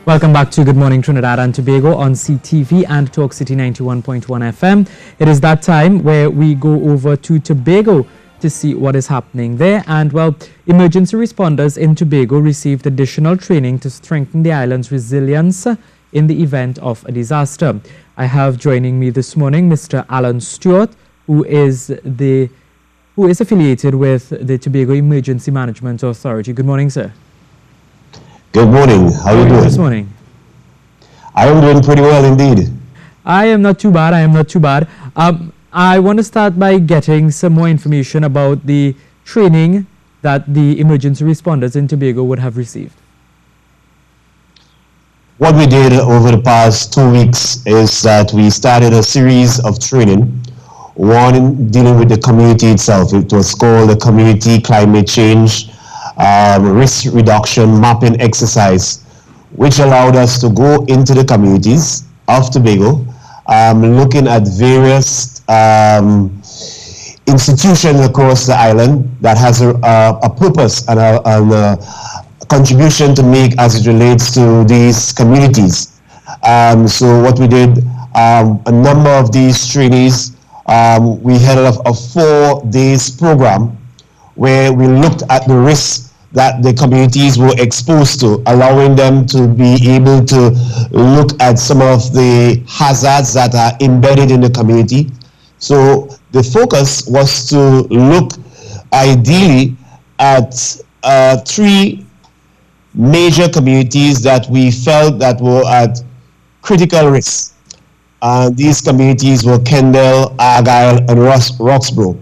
Welcome back to Good Morning Trinidad and Tobago on CTV and Talk City 91.1 FM. It is that time where we go over to Tobago to see what is happening there. And well, emergency responders in Tobago received additional training to strengthen the island's resilience in the event of a disaster. I have joining me this morning Mr. Alan Stewart, who is affiliated with the Tobago Emergency Management Authority. Good morning, sir. Good morning. How are you doing this morning? I am doing pretty well indeed. I am not too bad. I want to start by getting some more information about the training that the emergency responders in Tobago would have received. What we did over the past 2 weeks is that we started a series of training, one dealing with the community itself. It was called the Community Climate Change Risk Reduction Mapping Exercise, which allowed us to go into the communities of Tobago, looking at various institutions across the island that has a purpose and a contribution to make as it relates to these communities. So what we did, a number of these trainees, we had a 4 days program where we looked at the risks that the communities were exposed to, allowing them to be able to look at some of the hazards that are embedded in the community. So the focus was to look ideally at 3 major communities that we felt that were at critical risk. These communities were Kendall, Argyle, and Roxborough.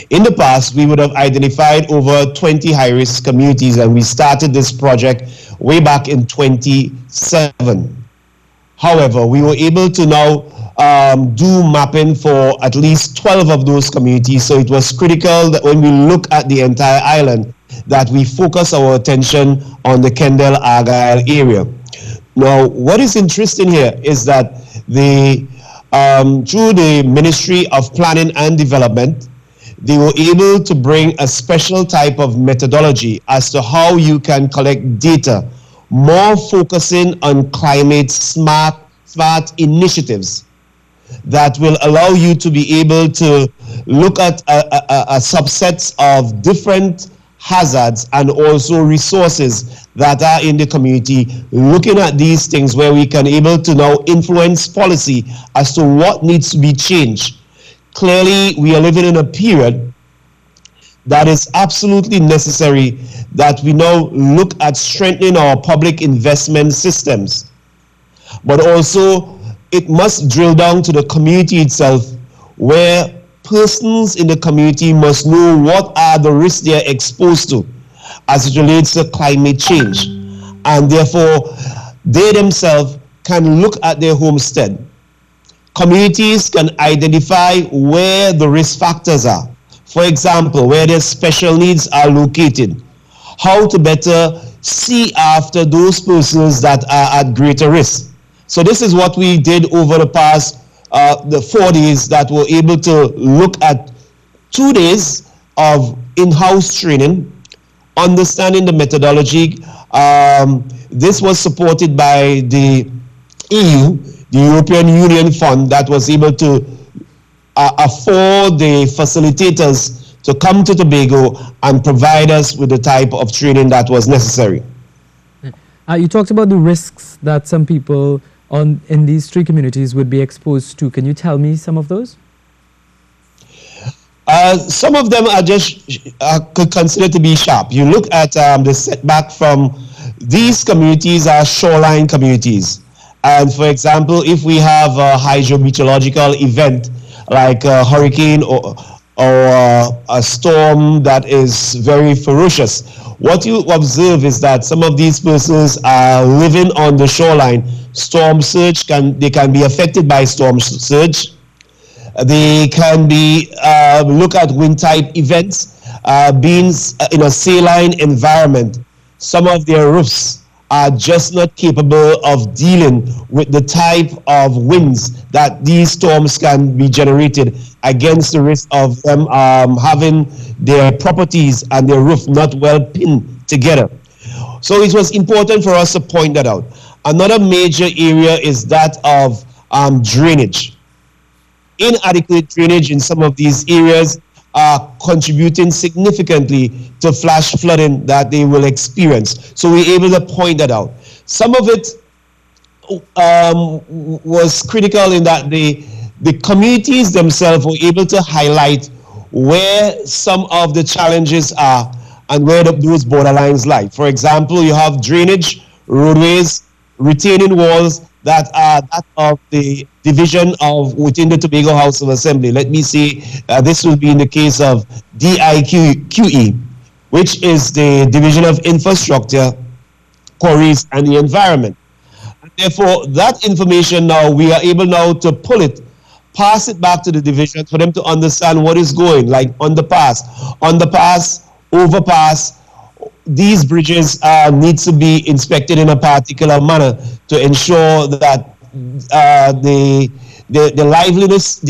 In the past, we would have identified over 20 high-risk communities, and we started this project way back in 2007. However, we were able to now do mapping for at least 12 of those communities, so it was critical that when we look at the entire island, that we focus our attention on the Kendall Argyle area. Now, what is interesting here is that through the Ministry of Planning and Development, they were able to bring a special type of methodology as to how you can collect data, more focusing on climate smart initiatives that will allow you to be able to look at a subset of different hazards and also resources that are in the community, looking at these things where we can able to now influence policy as to what needs to be changed. Clearly, we are living in a period that is absolutely necessary that we now look at strengthening our public investment systems. But also, it must drill down to the community itself, where persons in the community must know what are the risks they are exposed to as it relates to climate change. And therefore, they themselves can look at their homestead. Communities can identify where the risk factors are. For example, where their special needs are located. How to better see after those persons that are at greater risk. So this is what we did over the past the 4 days, that we're able to look at 2 days of in-house training, understanding the methodology. This was supported by the EU, the European Union Fund, that was able to afford the facilitators to come to Tobago and provide us with the type of training that was necessary. You talked about the risks that some people in these 3 communities would be exposed to. Can you tell me some of those? Some of them are just could consider to be sharp. You look at the setback from these communities are shoreline communities. And for example, if we have a hydrometeorological event like a hurricane or a storm that is very ferocious, what you observe is that some of these persons are living on the shoreline. Storm surge they can be affected by storm surge. They can be look at wind type events, being in a saline environment. Some of their roofs are just not capable of dealing with the type of winds that these storms can be generated, against the risk of them having their properties and their roof not well pinned together. So it was important for us to point that out. Another major area is that of drainage. Inadequate drainage in some of these areas are contributing significantly to flash flooding that they will experience. So we're able to point that out. Some of it was critical in that the communities themselves were able to highlight where some of the challenges are and where those borderlines lie. For example, you have drainage, roadways, retaining walls that are that of the division of within the Tobago House of Assembly. Let me say this will be in the case of DIQE, which is the Division of Infrastructure, Quarries and the Environment. And therefore, that information now, we are able now to pull it, pass it back to the division for them to understand what is going, like underpass, overpass. These bridges need to be inspected in a particular manner to ensure that the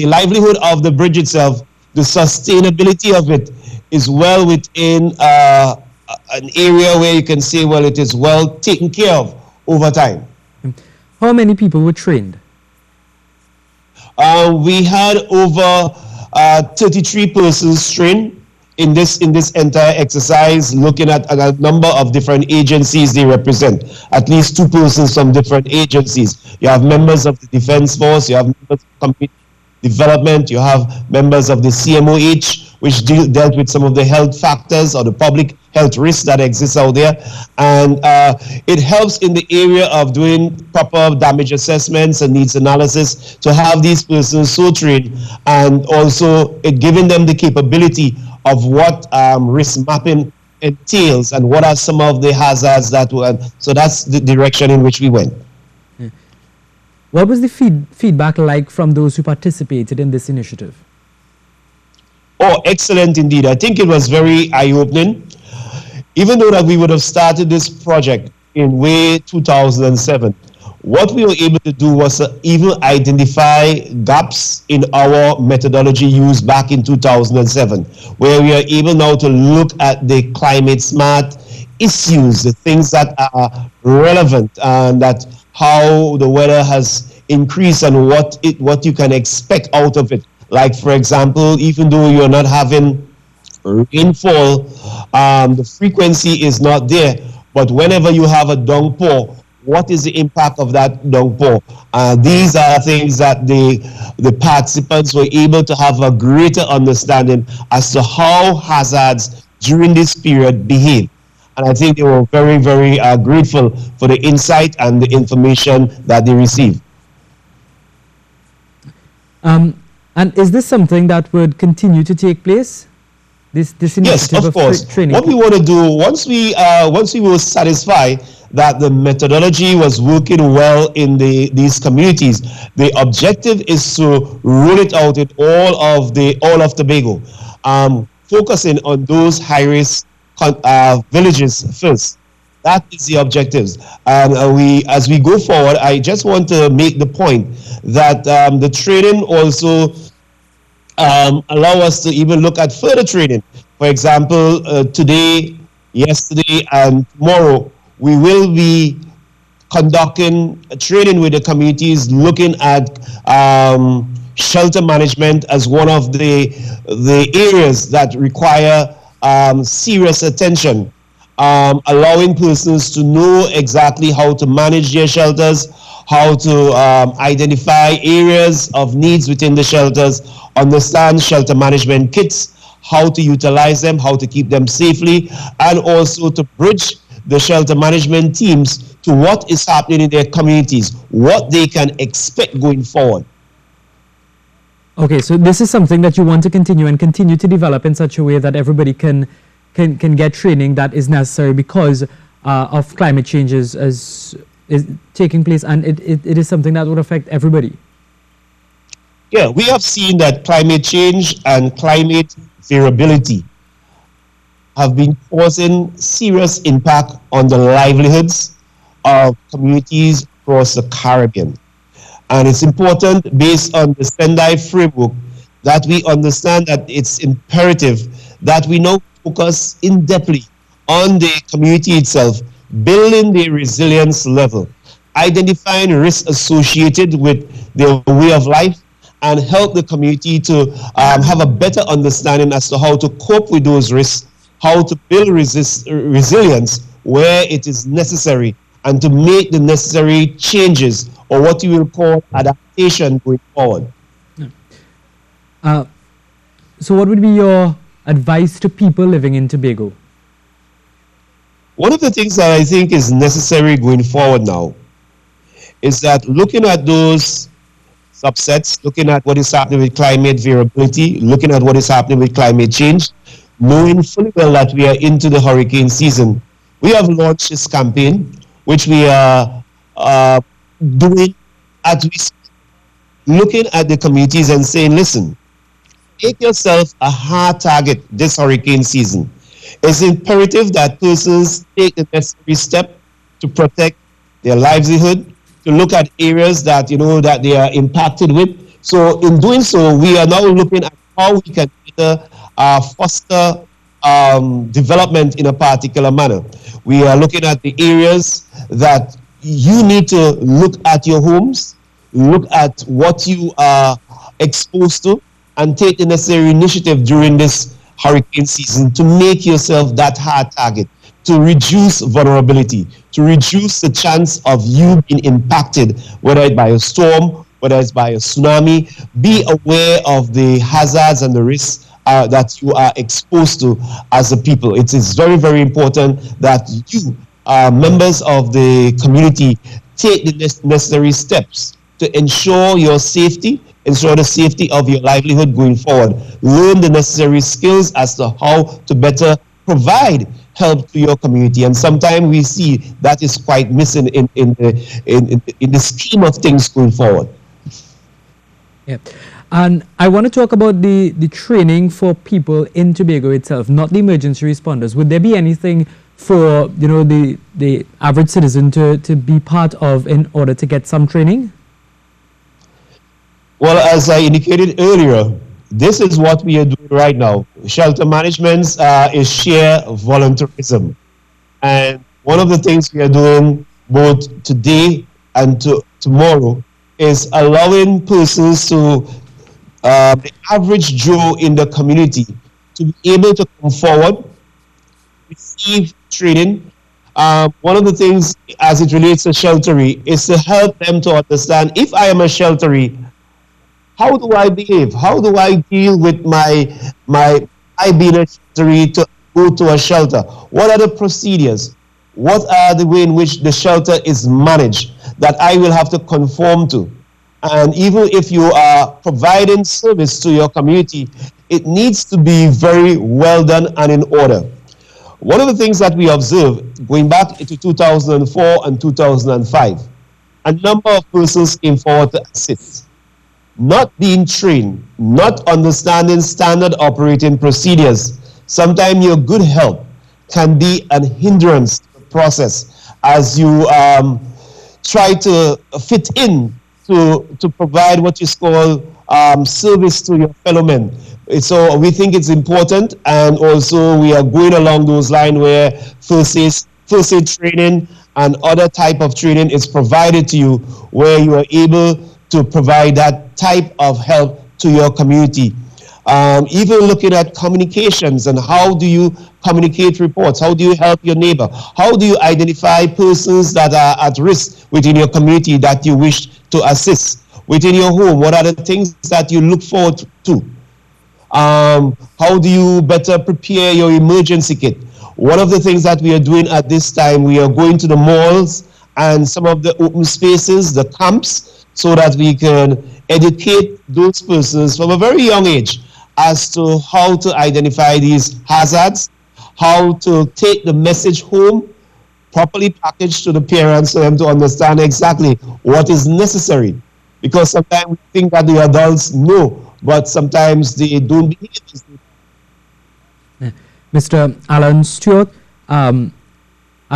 livelihood of the bridge itself, the sustainability of it, is well within an area where you can say, well, it is well taken care of over time. How many people were trained? We had over 33 persons trained in this entire exercise, looking at a number of different agencies they represent, at least 2 persons from different agencies. You have members of the Defense Force, you have members of community development, you have members of the CMOH, which dealt with some of the health factors or the public health risks that exist out there. And it helps in the area of doing proper damage assessments and needs analysis to have these persons so trained, and also it giving them the capability of what risk mapping entails and what are some of the hazards that were. So that's the direction in which we went. Yeah. What was the feedback like from those who participated in this initiative? Oh, excellent indeed. I think it was very eye-opening. Even though that we would have started this project in way 2007, what we were able to do was to even identify gaps in our methodology used back in 2007, where we are able now to look at the climate smart issues, the things that are relevant, and that how the weather has increased and what you can expect out of it. Like, for example, even though you're not having rainfall, the frequency is not there, but whenever you have a downpour, what is the impact of that downpour? These are things that the participants were able to have a greater understanding as to how hazards during this period behave. And I think they were very, very grateful for the insight and the information that they received. And is this something that would continue to take place? This initiative yes, of course. Training? What we want to do, once we were satisfied that the methodology was working well in these communities, the objective is to roll it out in all of Tobago, focusing on those high-risk villages first. That is the objectives. And as we go forward, I just want to make the point that the training also allow us to even look at further training. For example, today, yesterday, and tomorrow, we will be conducting a training with the communities, looking at shelter management as one of the areas that require serious attention, allowing persons to know exactly how to manage their shelters, how to identify areas of needs within the shelters, understand shelter management kits, how to utilize them, how to keep them safely, and also to bridge the shelter management teams to what is happening in their communities, what they can expect going forward. Okay, so this is something that you want to continue to develop in such a way that everybody can get training that is necessary because of climate changes is taking place, and it is something that would affect everybody. Yeah, we have seen that climate change and climate variability have been causing serious impact on the livelihoods of communities across the Caribbean. And it's important, based on the Sendai framework, that we understand that it's imperative that we now focus in-depthly on the community itself, building the resilience level, identifying risks associated with their way of life, and help the community to have a better understanding as to how to cope with those risks, how to build resilience where it is necessary, and to make the necessary changes, or what you will call adaptation, going forward. So what would be your advice to people living in Tobago? One of the things that I think is necessary going forward now is that looking at those subsets, looking at what is happening with climate variability, looking at what is happening with climate change, knowing fully well that we are into the hurricane season, we have launched this campaign, which we are doing at risk, looking at the communities and saying, listen, make yourself a hard target this hurricane season. It's imperative that persons take the necessary step to protect their livelihood, to look at areas that, that they are impacted with. So in doing so, we are now looking at how we can better foster development in a particular manner. We are looking at the areas that you need to look at your homes, look at what you are exposed to, and take the necessary initiative during this hurricane season to make yourself that hard target, to reduce vulnerability, to reduce the chance of you being impacted, whether it's by a storm, whether it's by a tsunami. Be aware of the hazards and the risks that you are exposed to as a people. It is very, very important that you, members of the community, take the necessary steps to ensure your safety, ensure the safety of your livelihood going forward. Learn the necessary skills as to how to better provide help to your community. And sometimes we see that is quite missing in the scheme of things going forward. Yeah. And I want to talk about the training for people in Tobago itself, not the emergency responders. Would there be anything for the average citizen to be part of in order to get some training? Well, as I indicated earlier, this is what we are doing right now. Shelter management is sheer volunteerism. And one of the things we are doing both today and tomorrow is allowing persons to, the average Joe in the community, to be able to come forward, receive training. One of the things as it relates to shelteree is to help them to understand, if I am a shelteree, how do I behave? How do I deal with my being a shelteree to go to a shelter? What are the procedures? What are the way in which the shelter is managed that I will have to conform to? And even if you are providing service to your community, it needs to be very well done and in order. One of the things that we observed going back into 2004 and 2005, a number of persons came forward to assist. Not being trained, not understanding standard operating procedures. Sometimes your good help can be a hindrance to the process as you try to fit in to provide what is called service to your fellow men. So we think it's important, and also we are going along those lines where first aid training and other type of training is provided to you, where you are able to provide that type of help to your community. Even looking at communications and how do you communicate reports, how do you help your neighbor, how do you identify persons that are at risk within your community that you wish to assist within your home, what are the things that you look forward to, how do you better prepare your emergency kit. One of the things that we are doing at this time, we are going to the malls and some of the open spaces, the camps, so that we can educate those persons from a very young age as to how to identify these hazards, how to take the message home, properly packaged to the parents for them to understand exactly what is necessary. Because sometimes we think that the adults know, but sometimes they don't behave as they do. Mr. Alan Stewart, I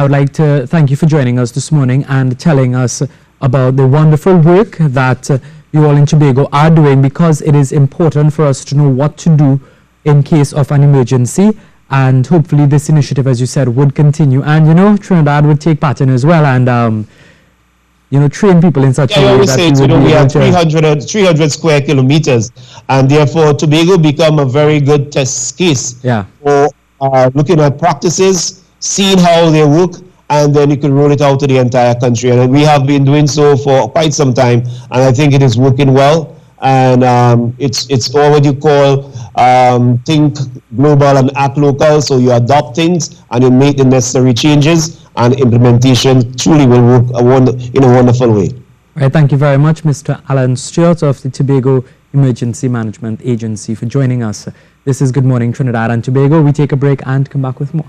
would like to thank you for joining us this morning and telling us about the wonderful work that you all in Tobago are doing, because it is important for us to know what to do in case of an emergency. And hopefully this initiative, as you said, would continue. And, you know, Trinidad would take part in as well and, you know, train people in such a way that you know, we have 300 square kilometers, and therefore Tobago become a very good test case for looking at practices, seeing how they work, and then you can roll it out to the entire country. And we have been doing so for quite some time, and I think it is working well. And it's all what you call think global and act local. So you adopt things and you make the necessary changes, and implementation truly will work in a wonderful way. All right, thank you very much, Mr. Alan Stewart of the Tobago Emergency Management Agency, for joining us. This is Good Morning Trinidad and Tobago. We take a break and come back with more.